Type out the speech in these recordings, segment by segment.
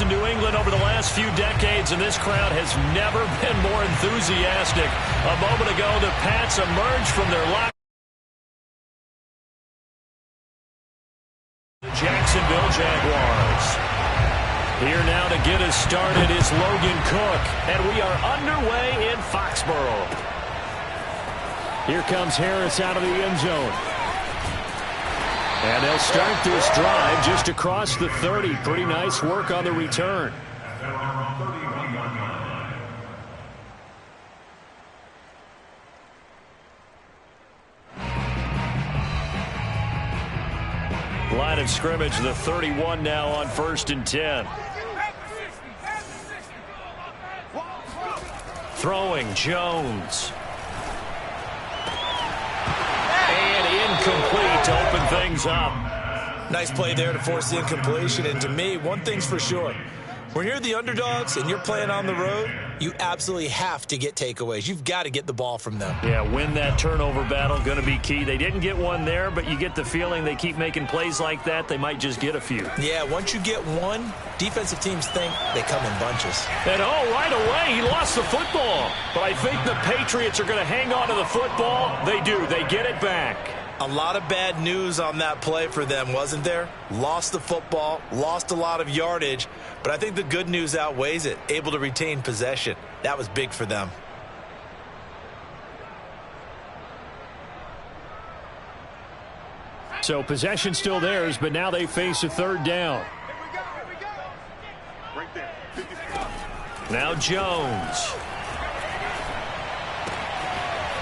in New England over the last few decades, and this crowd has never been more enthusiastic. A moment ago, the Pats emerged from their locker. The Jacksonville Jaguars. Here now to get us started is Logan Cook, and we are underway in Foxborough. Here comes Harris out of the end zone. And they'll start this drive just across the 30. Pretty nice work on the return. Line of scrimmage, the 31 now on 1st and 10. Throwing, Jones. And incomplete to open things up. Nice play there to force the incompletion. And to me, one thing's for sure. When you're the underdogs and you're playing on the road, you absolutely have to get takeaways. You've got to get the ball from them. Yeah, win that turnover battle, going to be key. They didn't get one there, but you get the feeling they keep making plays like that, they might just get a few. Yeah, once you get one, defensive teams think they come in bunches. And right away, he lost the football. But I think the Patriots are going to hang on to the football. They do. They get it back. A lot of bad news on that play for them, wasn't there? Lost the football, lost a lot of yardage, but I think the good news outweighs it. Able to retain possession. That was big for them. So possession still theirs, but now they face a third down. Now Jones.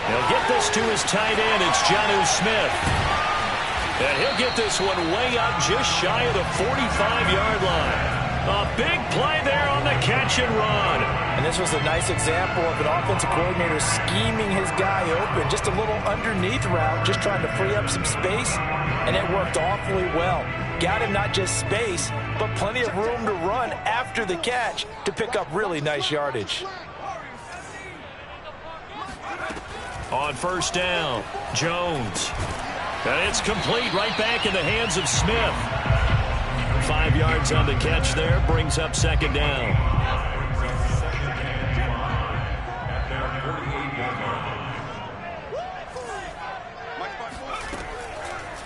He'll get this to his tight end. It's Jonnu Smith. And he'll get this one way up just shy of the 45-yard line. A big play there on the catch and run. And this was a nice example of an offensive coordinator scheming his guy open. Just a little underneath route, just trying to free up some space. And it worked awfully well. Got him not just space, but plenty of room to run after the catch to pick up really nice yardage. On 1st down, Jones. And it's complete right back in the hands of Smith. 5 yards on the catch there, brings up 2nd down.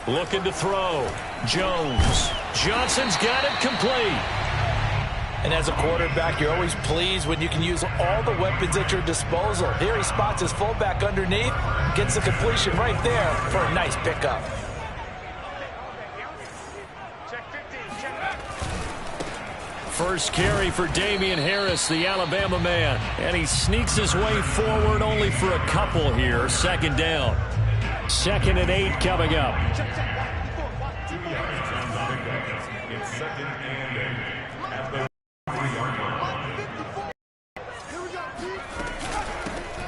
Looking to throw. Jones. Johnson's got it complete. And as a quarterback, you're always pleased when you can use all the weapons at your disposal. Here he spots his fullback underneath, gets the completion right there for a nice pickup. First carry for Damian Harris, the Alabama man. And he sneaks his way forward only for a couple here. 2nd down. 2nd and 8 coming up.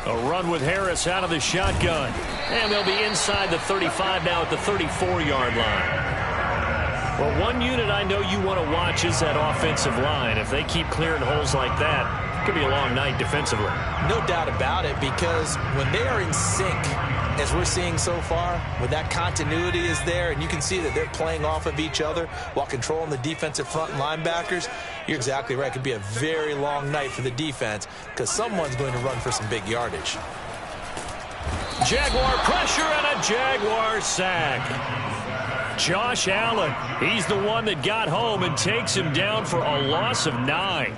A run with Harris out of the shotgun. And they'll be inside the 35 now at the 34-yard line. Well, one unit I know you want to watch is that offensive line. If they keep clearing holes like that, it could be a long night defensively. No doubt about it, because when they are in sync, as we're seeing so far, when that continuity is there and you can see that they're playing off of each other while controlling the defensive front and linebackers, you're exactly right. It could be a very long night for the defense because someone's going to run for some big yardage. Jaguar pressure and a Jaguar sack. Josh Allen, he's the one that got home and takes him down for a loss of 9.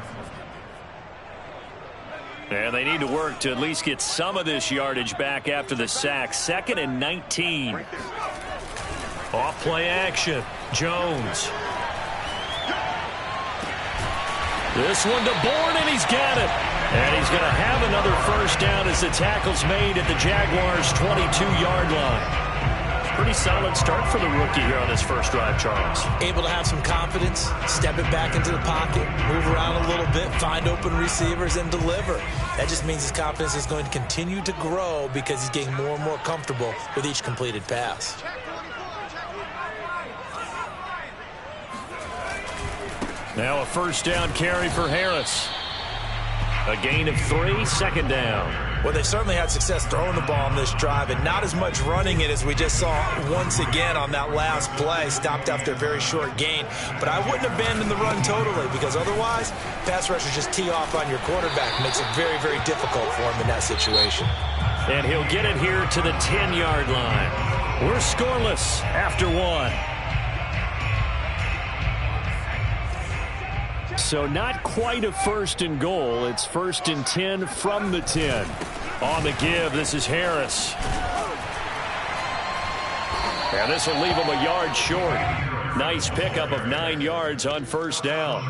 And they need to work to at least get some of this yardage back after the sack. 2nd and 19. Off play action. Jones. This one to Bourne, and he's got it. And he's going to have another 1st down as the tackle's made at the Jaguars' 22-yard line. Pretty solid start for the rookie here on his first drive, Charles. Able to have some confidence, step it back into the pocket, move around a little bit, find open receivers, and deliver. That just means his confidence is going to continue to grow because he's getting more and more comfortable with each completed pass. Now a 1st down carry for Harris. A gain of 3, 2nd down. Well, they've certainly had success throwing the ball on this drive and not as much running it as we just saw once again on that last play. Stopped after a very short gain. But I wouldn't abandon the run totally because otherwise, pass rushers just tee off on your quarterback. Makes it very, very difficult for him in that situation. And he'll get it here to the 10-yard line. We're scoreless after one. So not quite a first and goal. It's first and 10 from the 10. On the give, this is Harris. And this will leave him a yard short. Nice pickup of 9 yards on first down.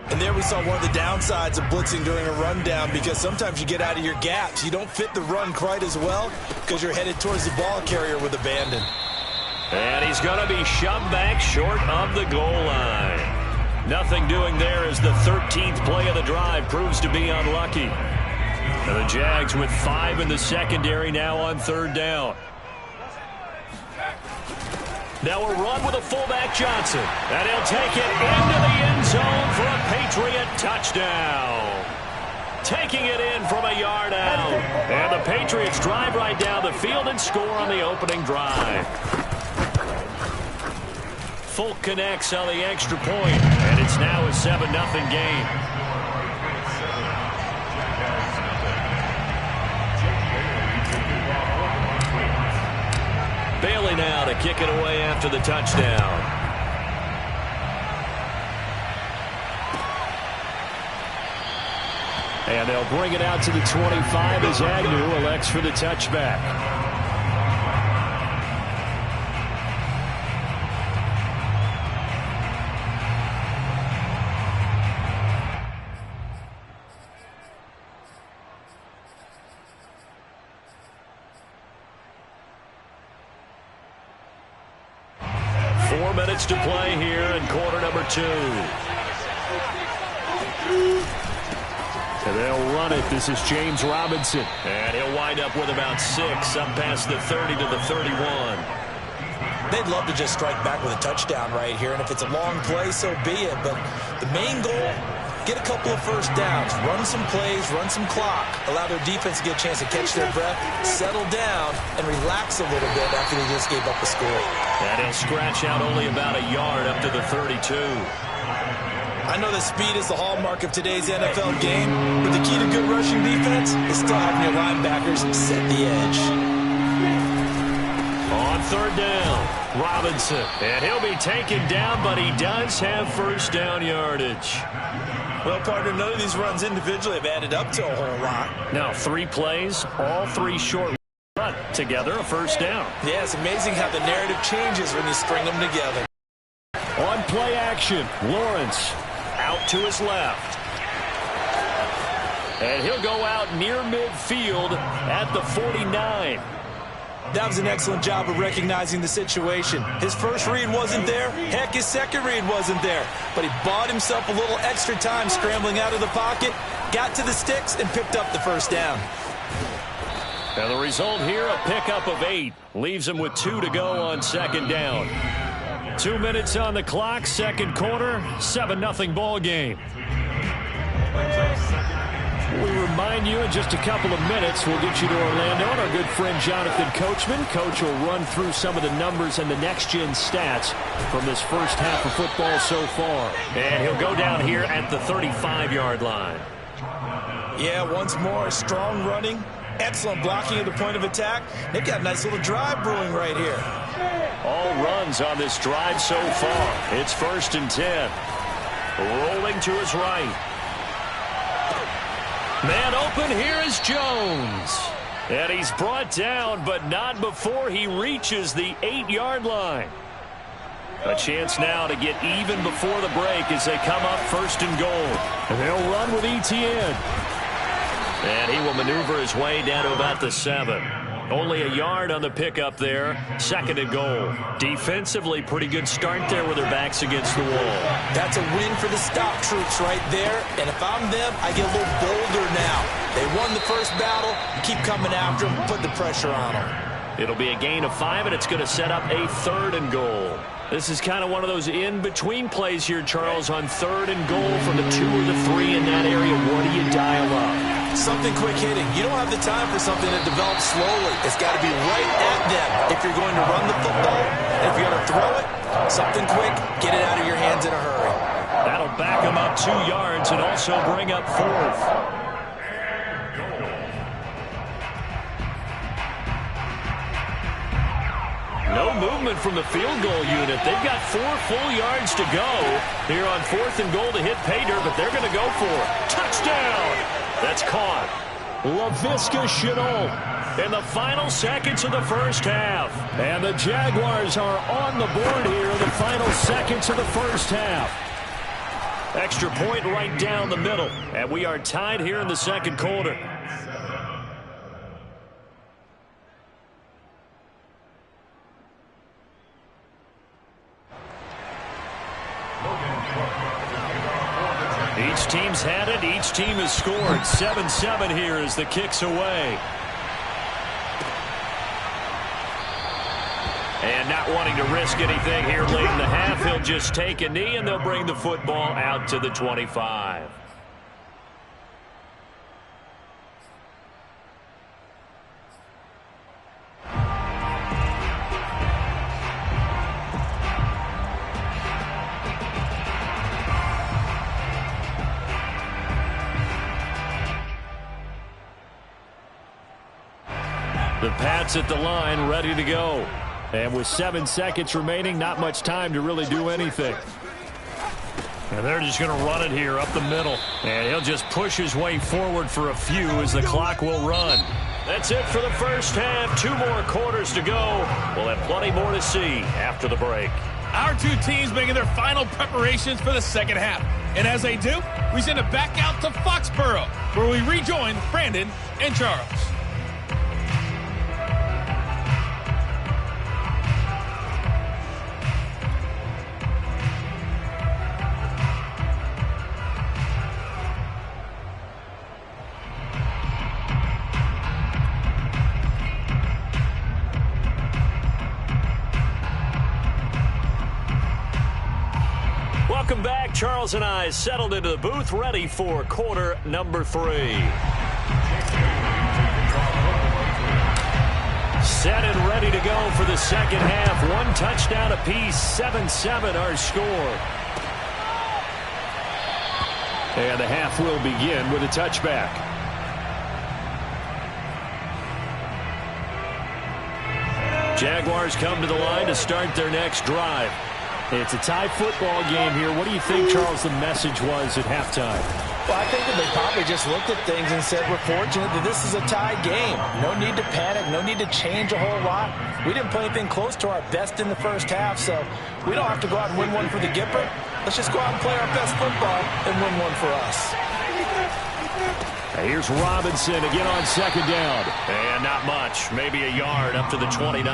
And there we saw one of the downsides of blitzing during a rundown because sometimes you get out of your gaps. You don't fit the run quite as well because you're headed towards the ball carrier with abandon. And he's going to be shoved back short of the goal line. Nothing doing there as the 13th play of the drive proves to be unlucky. And the Jags with 5 in the secondary now on third down. Now a run with a fullback Johnson. And he'll take it into the end zone for a Patriot touchdown. Taking it in from a yard out. And the Patriots drive right down the field and score on the opening drive. Folk connects on the extra point, and it's now a 7-0 game. Bailey now to kick it away after the touchdown. And they'll bring it out to the 25 as Agnew elects for the touchback. To play here in quarter number 2. And they'll run it. This is James Robinson. And he'll wind up with about 6 up past the 30 to the 31. They'd love to just strike back with a touchdown right here. And if it's a long play, so be it. But the main goal, get a couple of first downs, run some plays, run some clock, allow their defense to get a chance to catch their breath, settle down, and relax a little bit after they just gave up a score. And he'll scratch out only about a yard up to the 32. I know that speed is the hallmark of today's NFL game, but the key to good rushing defense is still having your linebackers set the edge. On third down, Robinson. And he'll be taken down, but he does have first down yardage. Well, partner, none of these runs individually have added up to a whole lot. Now 3 plays, all 3 short. But together, a first down. Yeah, it's amazing how the narrative changes when you string them together. On play action, Lawrence out to his left. And he'll go out near midfield at the 49. That was an excellent job of recognizing the situation. His first read wasn't there. Heck, his second read wasn't there. But he bought himself a little extra time scrambling out of the pocket, got to the sticks, and picked up the first down. And the result here, a pickup of 8. Leaves him with 2 to go on second down. 2 minutes on the clock, second quarter, 7-0 ball game. We remind you in just a couple of minutes, we'll get you to Orlando and our good friend Jonathan Coachman. Coach will run through some of the numbers and the next-gen stats from this first half of football so far. And he'll go down here at the 35-yard line. Yeah, once more, strong running. Excellent blocking at the point of attack. They've got a nice little drive brewing right here. All runs on this drive so far. It's first and 10. Rolling to his right. Man open, here is Jones. And he's brought down, but not before he reaches the 8-yard line. A chance now to get even before the break as they come up first and goal. And they'll run with Etienne. And he will maneuver his way down to about the 7. Only a yard on the pickup there. Second and goal. Defensively, pretty good start there with their backs against the wall. That's a win for the stop troops right there. And if I'm them, I get a little bolder now. They won the first battle. Keep coming after them. Put the pressure on them. It'll be a gain of 5, and it's going to set up a third and goal. This is kind of one of those in-between plays here, Charles, on third and goal from the 2 or the 3 in that area. What do you dial up? Something quick hitting. You don't have the time for something that develops slowly. It's got to be right at them if you're going to run the football. And if you're going to throw it, something quick, get it out of your hands in a hurry. That'll back them up 2 yards and also bring up 4th. No movement from the field goal unit. They've got 4 full yards to go here on 4th and goal to hit pay dirt, but they're going to go for it. Touchdown! That's caught. Laviska Shenault in the final seconds of the first half. And the Jaguars are on the board here in the final seconds of the first half. Extra point right down the middle. And we are tied here in the second quarter. Each team's had it. Each team has scored. 7-7 here as the kick's away. And not wanting to risk anything here late in the half, he'll just take a knee, and they'll bring the football out to the 25. The Pats at the line, ready to go. And with 7 seconds remaining, not much time to really do anything. And they're just going to run it here up the middle. And he'll just push his way forward for a few as the clock will run. That's it for the first half. 2 more quarters to go. We'll have plenty more to see after the break. Our 2 teams making their final preparations for the second half. And as they do, we send it back out to Foxborough, where we rejoin Brandon and Charles. Welcome back. Charles and I settled into the booth, ready for quarter number 3. Set and ready to go for the second half. 1 touchdown apiece, 7-7 our score. And the half will begin with a touchback. Jaguars come to the line to start their next drive. It's a tie football game here. What do you think, Charles, the message was at halftime? Well, I think that they probably just looked at things and said, we're fortunate that this is a tie game. No need to panic. No need to change a whole lot. We didn't play anything close to our best in the first half, so we don't have to go out and win one for the Gipper. Let's just go out and play our best football and win one for us. Here's Robinson again on second down. And not much. Maybe a yard up to the 29.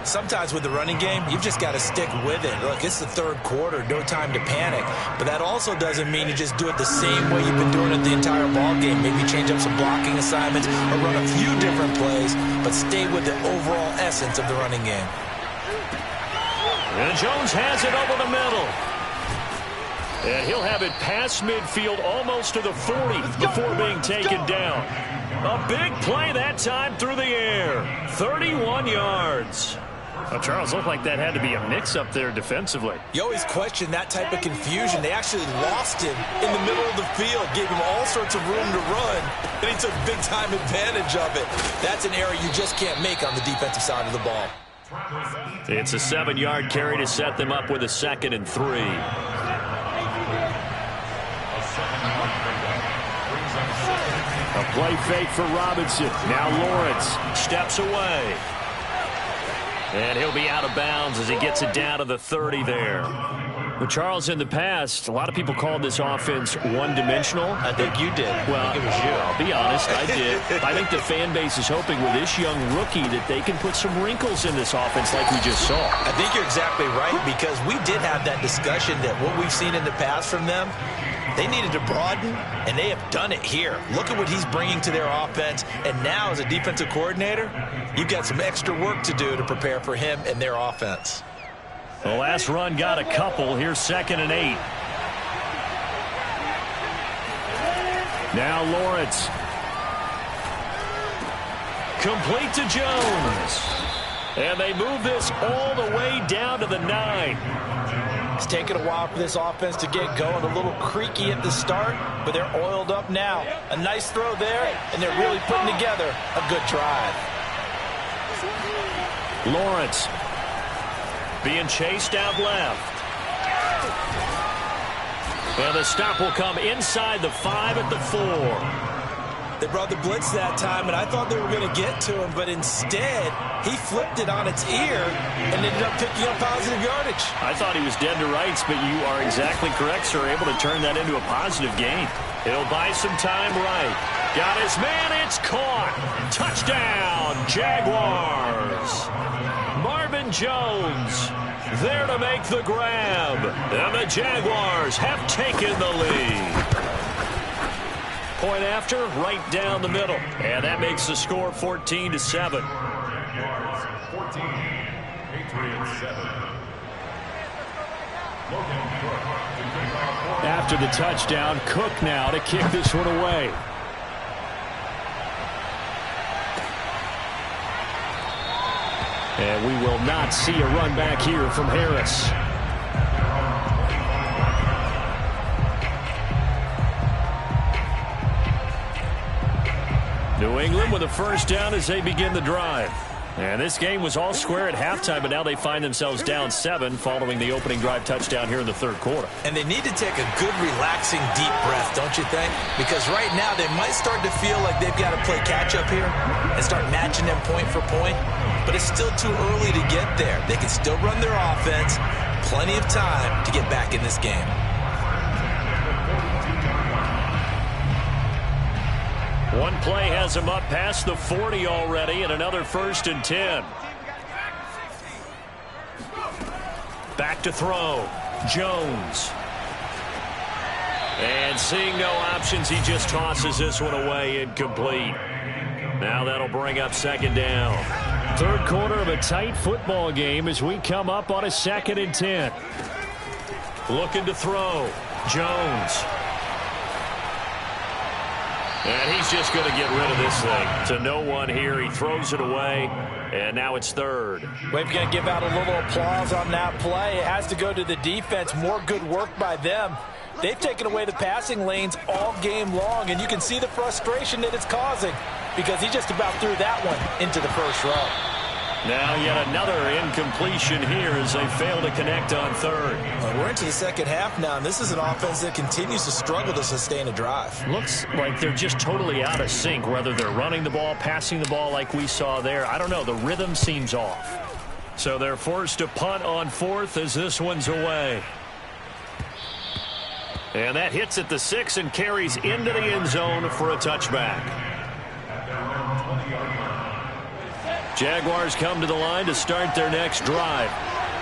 Sometimes with the running game, you've just got to stick with it. Look, it's the third quarter, no time to panic. But that also doesn't mean you just do it the same way you've been doing it the entire ball game. Maybe change up some blocking assignments or run a few different plays, but stay with the overall essence of the running game. And Jones has it over the middle. And he'll have it past midfield almost to the 40 before being taken down. A big play that time through the air. 31 yards. Well, Charles, looked like that had to be a mix-up there defensively. You always question that type of confusion. They actually lost him in the middle of the field, gave him all sorts of room to run, and he took big-time advantage of it. That's an error you just can't make on the defensive side of the ball. It's a 7-yard carry to set them up with a 2nd and 3. A play fake for Robinson. Now Lawrence steps away. And he'll be out of bounds as he gets it down to the 30 there. But Charles, in the past, a lot of people called this offense one-dimensional. I think you did. Well, it was you. I'll be honest, I did. I think the fan base is hoping with this young rookie that they can put some wrinkles in this offense like we just saw. I think you're exactly right, because we did have that discussion that what we've seen in the past from them, they needed to broaden, and they have done it here. Look at what he's bringing to their offense, and now as a defensive coordinator, you've got some extra work to do to prepare for him and their offense. The last run got a couple. Here's 2nd and 8. Now Lawrence. Complete to Jones. And they move this all the way down to the 9. It's taken a while for this offense to get going. A little creaky at the start, but they're oiled up now. A nice throw there, and they're really putting together a good drive. Lawrence being chased out left. And the stop will come inside the 5 at the 4. They brought the blitz that time, and I thought they were going to get to him, but instead, he flipped it on its ear and ended up picking up positive yardage. I thought he was dead to rights, but you are exactly correct, sir. Able to turn that into a positive gain. He'll buy some time right. Got his man, it's caught. Touchdown, Jaguars. Marvin Jones there to make the grab. And the Jaguars have taken the lead. Point after, right down the middle. And that makes the score 14-7. After the touchdown, Cook now to kick this one away. And we will not see a run back here from Harris. New England with a first down as they begin the drive. And this game was all square at halftime, but now they find themselves down 7 following the opening drive touchdown here in the third quarter. And they need to take a good, relaxing, deep breath, don't you think? Because right now they might start to feel like they've got to play catch-up here and start matching them point for point. But it's still too early to get there. They can still run their offense. Plenty of time to get back in this game. One play has them up past the 40 already, and another 1st and 10. Back to throw. Jones. And seeing no options, he just tosses this one away, incomplete. Now that'll bring up 2nd down. Third quarter of a tight football game as we come up on a 2nd and 10. Looking to throw. Jones. And he's just going to get rid of this thing. To no one here. He throws it away, and now it's 3rd. We're going to give out a little applause on that play. It has to go to the defense. More good work by them. They've taken away the passing lanes all game long, and you can see the frustration that it's causing because he just about threw that one into the first row. Now yet another incompletion here as they fail to connect on 3rd. Well, we're into the second half now, and this is an offense that continues to struggle to sustain a drive. Looks like they're just totally out of sync, whether they're running the ball, passing the ball like we saw there. I don't know. The rhythm seems off. So they're forced to punt on 4th as this one's away. And that hits at the 6 and carries into the end zone for a touchback. Jaguars come to the line to start their next drive.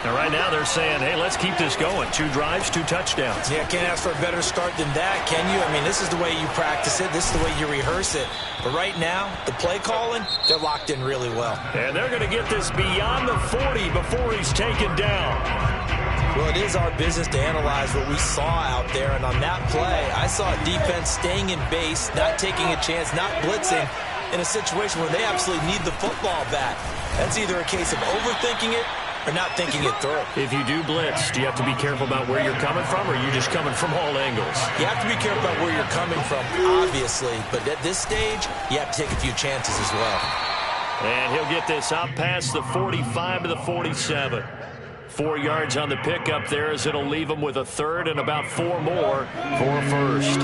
And right now they're saying, hey, let's keep this going. 2 drives, 2 touchdowns. Yeah, can't ask for a better start than that, can you? I mean, this is the way you practice it. This is the way you rehearse it. But right now, the play calling, they're locked in really well. And they're going to get this beyond the 40 before he's taken down. Well, it is our business to analyze what we saw out there. And on that play, I saw a defense staying in base, not taking a chance, not blitzing, in a situation where they absolutely need the football back. That's either a case of overthinking it or not thinking it through. If you do blitz, do you have to be careful about where you're coming from, or are you just coming from all angles? You have to be careful about where you're coming from, obviously. But at this stage, you have to take a few chances as well. And he'll get this up past the 45 to the 47. 4 yards on the pickup there as it'll leave him with a 3rd and about 4 more for a 1st.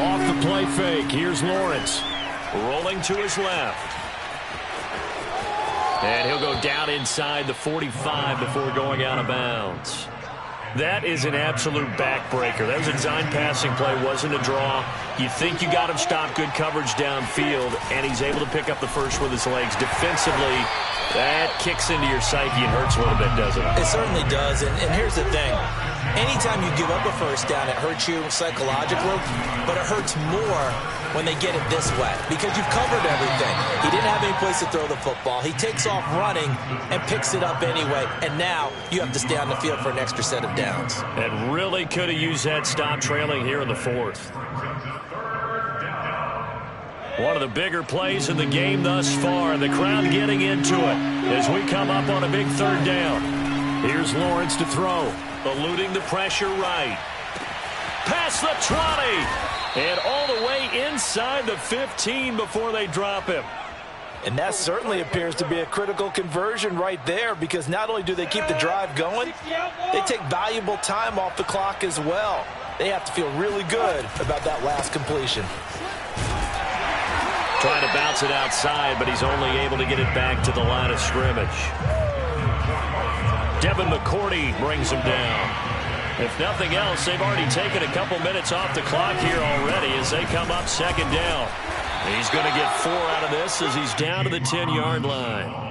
Off the play fake, here's Lawrence. Rolling to his left. And he'll go down inside the 45 before going out of bounds. That is an absolute backbreaker. That was a design passing play, wasn't a draw. You think you got him stopped, good coverage downfield, and he's able to pick up the first with his legs. Defensively, That kicks into your psyche and hurts a little bit, doesn't it? It certainly does, and here's the thing. Anytime you give up a first down, it hurts you psychologically, but it hurts more when they get it this way because you've covered everything. He didn't have any place to throw the football. He takes off running and picks it up anyway, and now you have to stay on the field for an extra set of downs. And really could have used that stop trailing here in the fourth. One of the bigger plays in the game thus far. The crowd getting into it as we come up on a big third down. Here's Lawrence to throw. Eluding the pressure right. Past the 20. And all the way inside the 15 before they drop him. And that certainly appears to be a critical conversion right there because not only do they keep the drive going, they take valuable time off the clock as well. They have to feel really good about that last completion. Trying to bounce it outside, but he's only able to get it back to the line of scrimmage. Devin McCourty brings him down. If nothing else, they've already taken a couple minutes off the clock here already as they come up second down. He's going to get 4 out of this as he's down to the 10-yard line.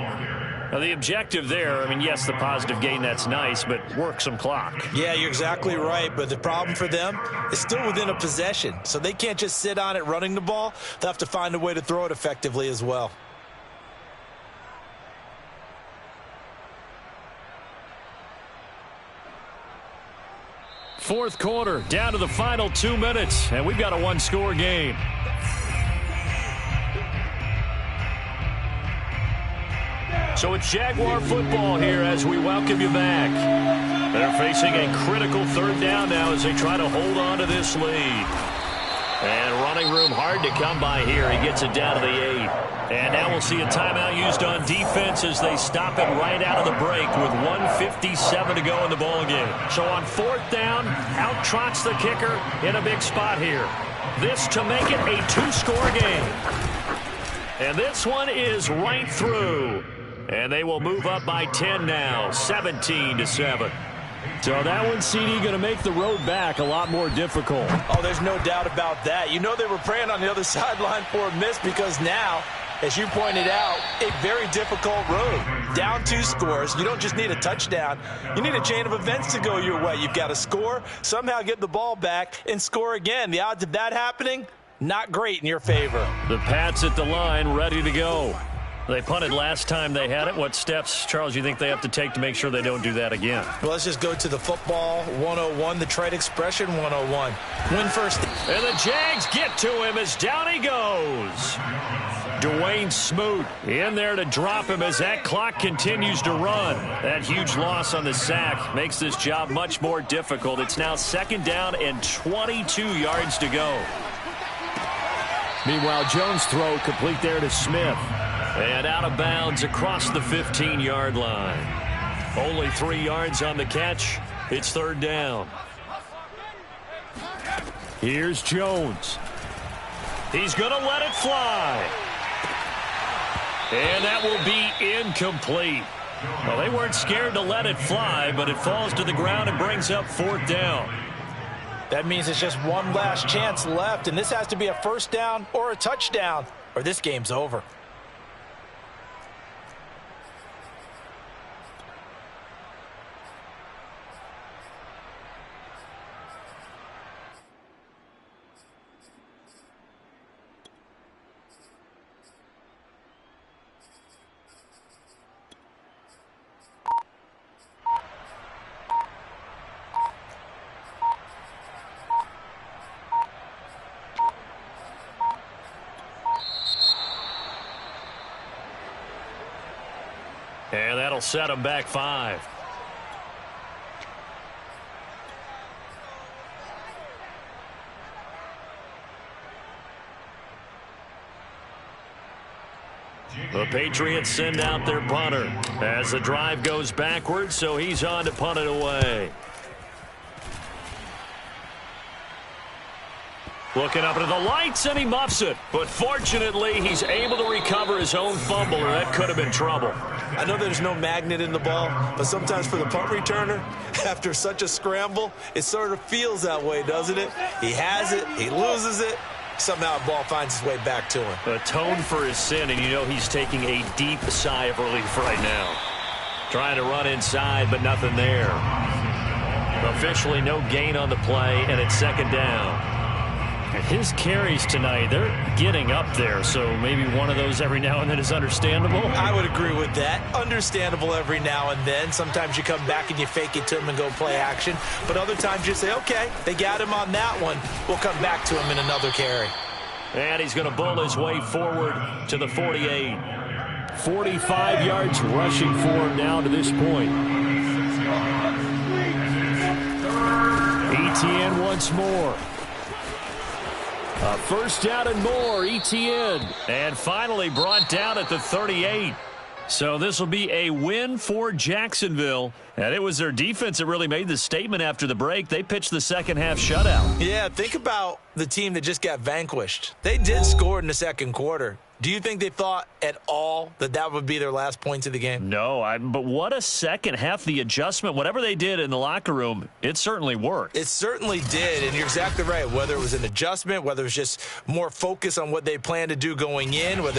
Now, the objective there, I mean, yes, the positive gain, that's nice, but work some clock. Yeah, you're exactly right, but the problem for them is still within a possession, so they can't just sit on it running the ball. They'll have to find a way to throw it effectively as well. Fourth quarter, down to the final 2 minutes, and we've got a one-score game. So it's Jaguar football here as we welcome you back. They're facing a critical third down now as they try to hold on to this lead. And running room hard to come by here. He gets it down to the 8. And now we'll see a timeout used on defense as they stop it right out of the break with 1:57 to go in the ballgame. So on fourth down, out trots the kicker in a big spot here. This to make it a 2-score game. And this one is right through. And they will move up by 10 now, 17-7. So that one, CD, going to make the road back a lot more difficult. Oh, there's no doubt about that. You know they were praying on the other sideline for a miss because now, as you pointed out, a very difficult road. Down 2 scores. You don't just need a touchdown. You need a chain of events to go your way. You've got to score, somehow get the ball back, and score again. The odds of that happening, not great in your favor. The Pats at the line, ready to go. They punted last time they had it. What steps, Charles, you think they have to take to make sure they don't do that again? Well, let's just go to the football 101, the trade expression 101. Win first. And the Jags get to him as down he goes. Dwayne Smoot in there to drop him as that clock continues to run. That huge loss on the sack makes this job much more difficult. It's now second down and 22 yards to go. Meanwhile, Jones' throw complete there to Smith. And out of bounds across the 15-yard line. Only 3 yards on the catch. It's third down. Here's Jones. He's going to let it fly. And that will be incomplete. Well, they weren't scared to let it fly, but it falls to the ground and brings up fourth down. That means it's just one last chance left, and this has to be a first down or a touchdown, or this game's over. And that'll set them back 5. The Patriots send out their punter as the drive goes backwards, so he's on to punt it away. Looking up into the lights, and he muffs it. But fortunately, he's able to recover his own fumble, or that could have been trouble. I know there's no magnet in the ball, but sometimes for the punt returner, after such a scramble, it sort of feels that way, doesn't it? He has it, he loses it, somehow the ball finds its way back to him. Atone for his sin, and you know he's taking a deep sigh of relief right now. Trying to run inside, but nothing there. Officially no gain on the play, and it's second down. And his carries tonight, they're getting up there, so maybe one of those every now and then is understandable. I would agree with that. Understandable every now and then. Sometimes you come back and you fake it to him and go play action. But other times you say, okay, they got him on that one. We'll come back to him in another carry. And he's going to bull his way forward to the 48. 45 yards rushing for him now to this point. Etienne once more. First down and more, Etienne. And finally brought down at the 38. So this will be a win for Jacksonville. And it was their defense that really made the statement after the break. They pitched the second half shutout. Yeah, think about the team that just got vanquished. They did score in the second quarter. Do you think they thought at all that that would be their last points of the game? No, but what a second half. The adjustment, whatever they did in the locker room, it certainly worked. It certainly did, and you're exactly right. Whether it was an adjustment, whether it was just more focus on what they planned to do going in, whether